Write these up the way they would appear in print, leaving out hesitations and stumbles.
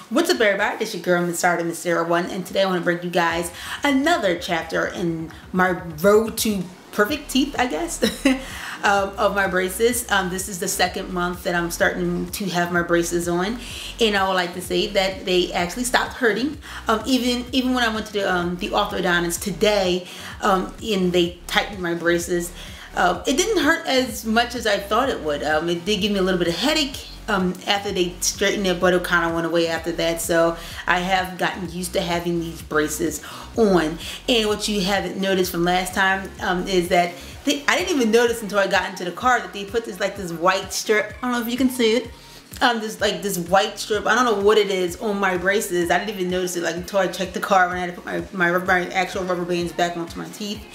What's up, everybody? It's your girl, Miss Sarah 1, and today I want to bring you guys another chapter in my road to perfect teeth, I guess, of my braces. This is the second month that I'm starting to have my braces on, and I would like to say that they actually stopped hurting. Even when I went to the orthodontist today, and they tightened my braces, it didn't hurt as much as I thought it would. It did give me a little bit of headache after they straightened it, but it kind of went away after that. So I have gotten used to having these braces on. And what you haven't noticed from last time is that I didn't even notice until I got into the car that they put this white strip. I don't know if you can see it. This white strip, I don't know what it is, on my braces. I didn't even notice it until I checked the car when I had to put my actual rubber bands back onto my teeth.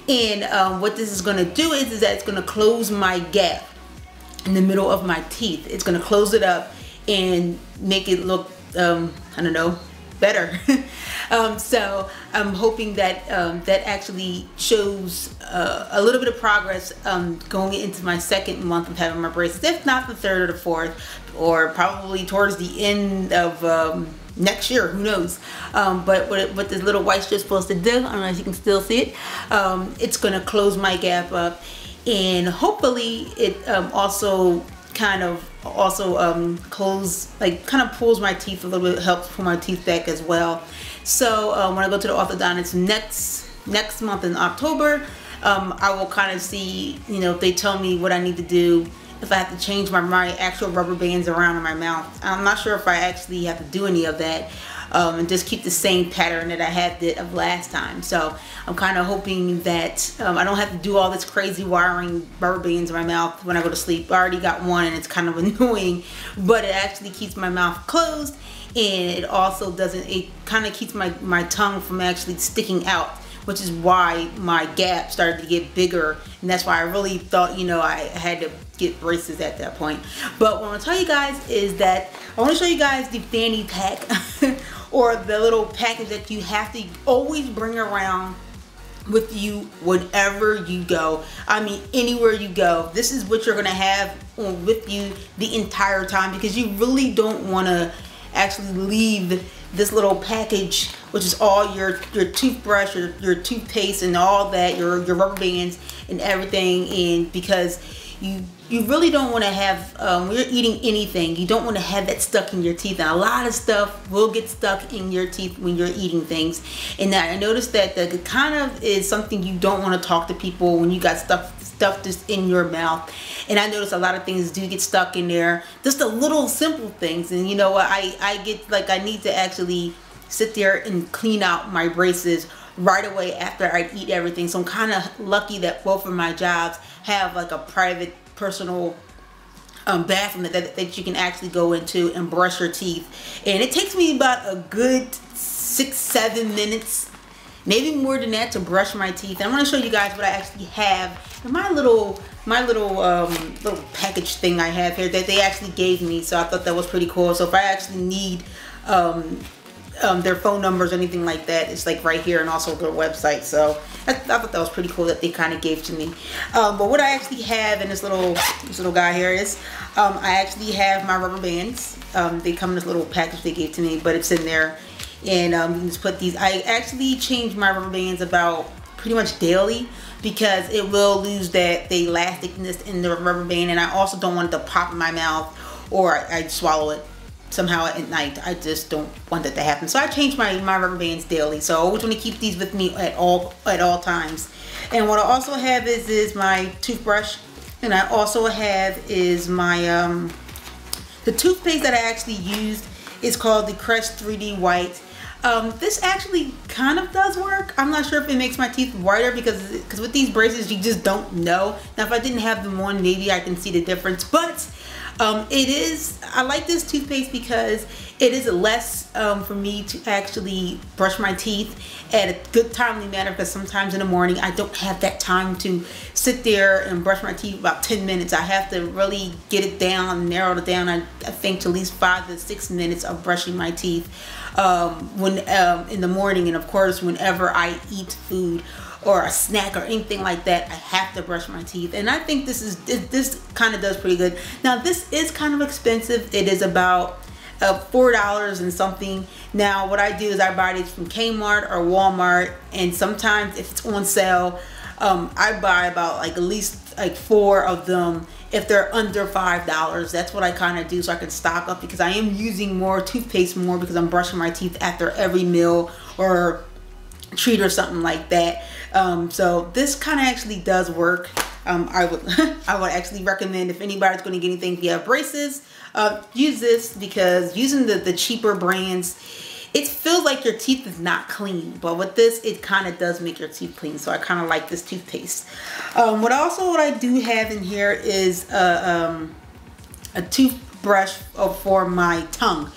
And what this is going to do is that it's going to close my gap in the middle of my teeth. It's going to close it up and make it look, I don't know, better. So I'm hoping that that actually shows a little bit of progress going into my second month of having my braces, if not the third or the fourth, or probably towards the end of next year, who knows. But what this little white strip's supposed to do, I don't know if you can still see it, it's going to close my gap up, and hopefully it also kind of pulls my teeth a little bit, helps pull my teeth back as well. So when I go to the orthodontist next month in October, I will kind of see, you know, if they tell me what I need to do, if I have to change my actual rubber bands around in my mouth. I'm not sure if I actually have to do any of that, and just keep the same pattern that I had of last time. So I'm kind of hoping that I don't have to do all this crazy wiring rubber bands in my mouth when I go to sleep. I already got one and it's kind of annoying, but it actually keeps my mouth closed, and it also it kind of keeps my tongue from actually sticking out, which is why my gap started to get bigger, and that's why I really thought, you know, I had to get braces at that point. But what I want to tell you guys is that I want to show you guys the fanny pack or the little package that you have to always bring around with you whenever you go. I mean, anywhere you go, this is what you're going to have with you the entire time, because you really don't want to actually leave this little package, which is all your toothbrush, your toothpaste, and all that, your rubber bands and everything. And because you really don't want to have, when you're eating anything, you don't want to have that stuck in your teeth. And a lot of stuff will get stuck in your teeth when you're eating things. And I noticed that that kind of is something you don't want to talk to people when you got stuff just in your mouth. And I noticed a lot of things do get stuck in there, just the little simple things. And you know what, I get like, I need to actually sit there and clean out my braces right away after I eat everything. So I'm kind of lucky that both of my jobs have like a private personal bathroom that you can actually go into and brush your teeth. And it takes me about a good 6-7 minutes, maybe more than that, to brush my teeth. And I want to show you guys what I actually have in my little package thing I have here that they actually gave me. So I thought that was pretty cool. So if I actually need their phone numbers or anything like that, it's like right here, and also their website. So I thought that was pretty cool that they kind of gave to me. But what I actually have in this little guy here is I actually have my rubber bands. They come in this little package they gave to me, but it's in there. And you can just put these. I actually change my rubber bands about pretty much daily, because it will lose the elasticness in the rubber band, and I also don't want it to pop in my mouth or I swallow it somehow at night. I just don't want that to happen. So I change my rubber bands daily. So I always want to keep these with me at all times. And what I also have is my toothbrush, and I also have is my the toothpaste that I actually used is called the Crest 3D White. This actually kind of does work. I'm not sure if it makes my teeth whiter, because with these braces you just don't know. Now if I didn't have them on, maybe I can see the difference, but I like this toothpaste because it is less for me to actually brush my teeth at a good timely manner, because sometimes in the morning I don't have that time to sit there and brush my teeth about 10 minutes. I have to really get it down, narrow it down, I think, to at least 5 to 6 minutes of brushing my teeth in the morning. And of course, whenever I eat food or a snack or anything like that, I have to brush my teeth. And I think this kind of does pretty good. Now this is kind of expensive. It is about $4 and something. Now what I do is I buy these from Kmart or Walmart, and sometimes if it's on sale, I buy about like at least like 4 of them if they're under $5. That's what I kind of do, so I can stock up, because I am using more toothpaste more because I'm brushing my teeth after every meal or treat or something like that. So this kind of actually does work. I would I would actually recommend, if anybody's going to get anything via braces, use this, because using the cheaper brands, it feels like your teeth is not clean, but with this it kind of does make your teeth clean. So I kind of like this toothpaste. What I do have in here is a toothbrush for my tongue.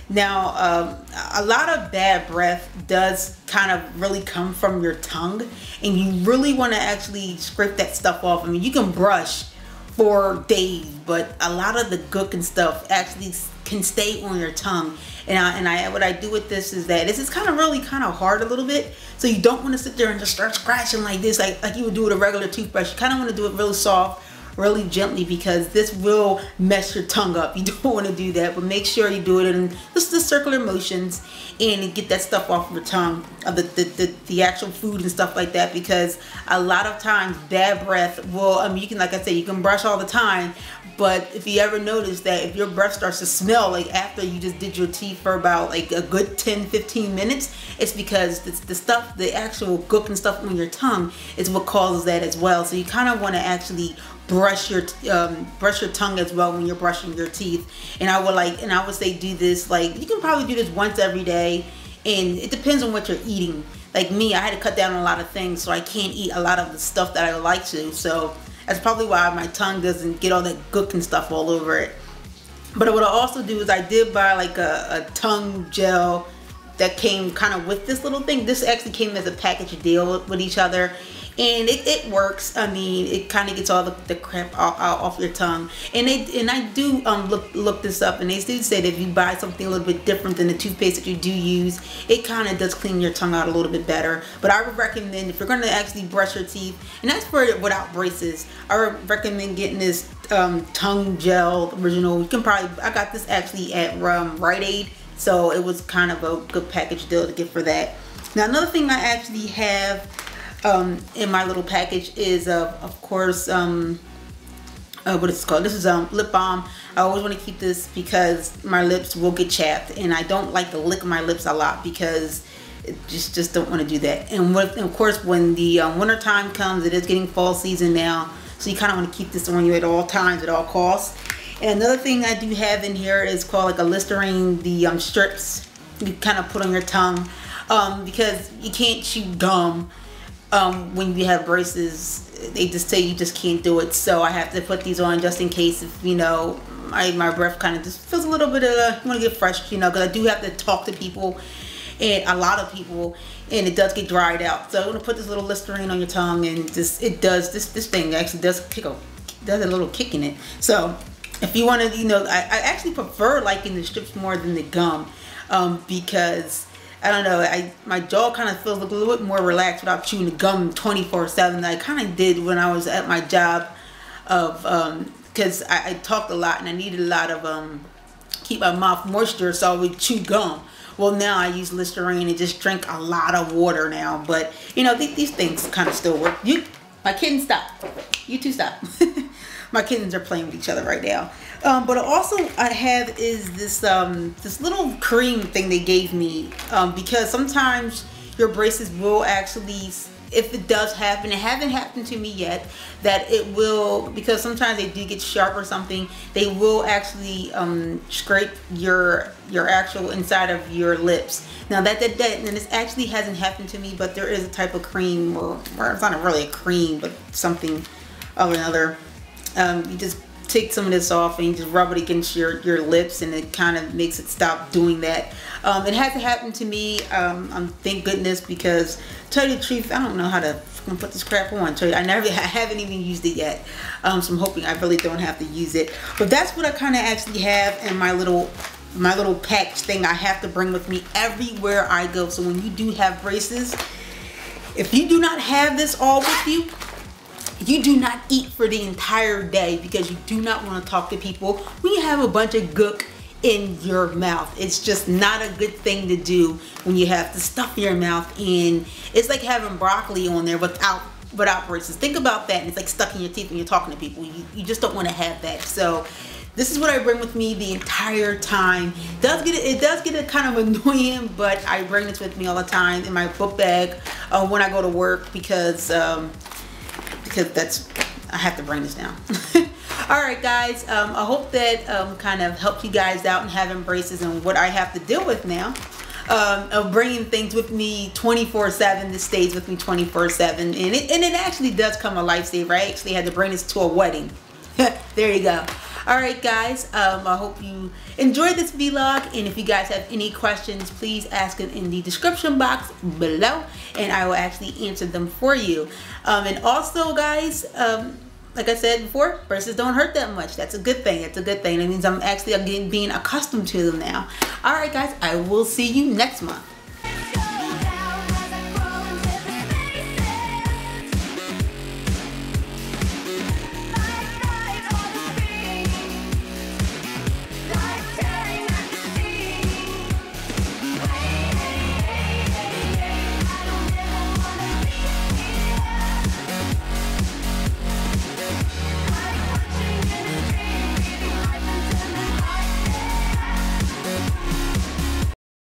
Now a lot of bad breath does kind of really come from your tongue, and you really want to actually scrape that stuff off. I mean, you can brush for days, but a lot of the gook and stuff actually can stay on your tongue. And what I do with this is that this is kind of hard a little bit, so you don't want to sit there and just start scratching like this, like you would do with a regular toothbrush. You kind of want to do it really soft, really gently, because this will mess your tongue up. You don't want to do that, but make sure you do it in just the circular motions and get that stuff off your tongue, the actual food and stuff like that, because a lot of times bad breath will, I mean, you can, like I said, you can brush all the time, but if you ever notice that if your breath starts to smell like after you just did your teeth for about like a good 10-15 minutes, it's because the stuff, the actual gook and stuff on your tongue is what causes that as well. So you kind of want to actually brush your tongue as well when you're brushing your teeth. And I would say do this, like, you can probably do this once every day, and it depends on what you're eating. Like me, I had to cut down on a lot of things, so I can't eat a lot of the stuff that I like to, so that's probably why my tongue doesn't get all that gook and stuff all over it. But what I also do is I did buy like a tongue gel that came kind of with this little thing. This actually came as a package deal with each other, and it works. I mean, it kind of gets all the crap off your tongue. And I do look this up, and they do say that if you buy something a little bit different than the toothpaste that you do use, it kind of does clean your tongue out a little bit better. But I would recommend, if you're going to actually brush your teeth, and that's for without braces, I would recommend getting this tongue gel original. You can probably, I got this actually at Rite Aid, so it was kind of a good package deal to get for that. Now another thing I actually have in my little package is of course what is it called? This is lip balm. I always want to keep this because my lips will get chapped, and I don't like to lick my lips a lot because just don't want to do that. And of course when the winter time comes, it is getting fall season now, so you kind of want to keep this on you at all times, at all costs. And another thing I do have in here is called like a Listerine, the strips you kind of put on your tongue, because you can't chew gum when you have braces. They just say you just can't do it, so I have to put these on just in case, if you know, my breath kind of just feels a little bit of, want to get fresh, you know, because I do have to talk to people, and a lot of people, and it does get dried out. So I'm gonna put this little Listerine on your tongue, and just it does this thing actually does does a little kick in it. So if you want to, you know, I actually prefer liking the strips more than the gum, because I don't know, my jaw kind of feels a little bit more relaxed without chewing the gum 24/7. I kind of did when I was at my job, because I talked a lot and I needed a lot of keep my mouth moisture, so I would chew gum. Well, now I use Listerine and just drink a lot of water now. But you know, these things kind of still work. My kittens, stop. You two stop. My kittens are playing with each other right now. But also I have is this this little cream thing they gave me, because sometimes your braces will actually, if it does happen, it hasn't happened to me yet, that it will, because sometimes they do get sharp or something, they will actually scrape your actual inside of your lips. Now and this actually hasn't happened to me, but there is a type of cream, or it's not really a cream, but something of another. You just take some of this off and you just rub it against your lips, and it kind of makes it stop doing that. It hasn't happened to me, thank goodness, because to tell you the truth, I don't know how to put this crap on. I haven't even used it yet, so I'm hoping I really don't have to use it. But that's what I kind of actually have in my little package thing I have to bring with me everywhere I go. So when you do have braces, if you do not have this all with you, you do not eat for the entire day, because you do not want to talk to people when you have a bunch of gook in your mouth. It's just not a good thing to do when you have to stuff your mouth in. It's like having broccoli on there without braces. Think about that. And it's like stuck in your teeth when you're talking to people. You just don't want to have that. So this is what I bring with me the entire time. It does get a kind of annoying, but I bring this with me all the time in my book bag when I go to work because that's, I have to bring this down. Alright guys, I hope that kind of helped you guys out in having braces and what I have to deal with now. Of bringing things with me 24/7. This stays with me 24/7, and it actually does come a lifesaver. I actually had to bring this to a wedding. There you go. Alright guys, I hope you enjoyed this vlog, and if you guys have any questions, please ask them in the description box below, and I will actually answer them for you. And also guys, like I said before, braces don't hurt that much. That's a good thing. It's a good thing. That means I'm being accustomed to them now. Alright guys, I will see you next month.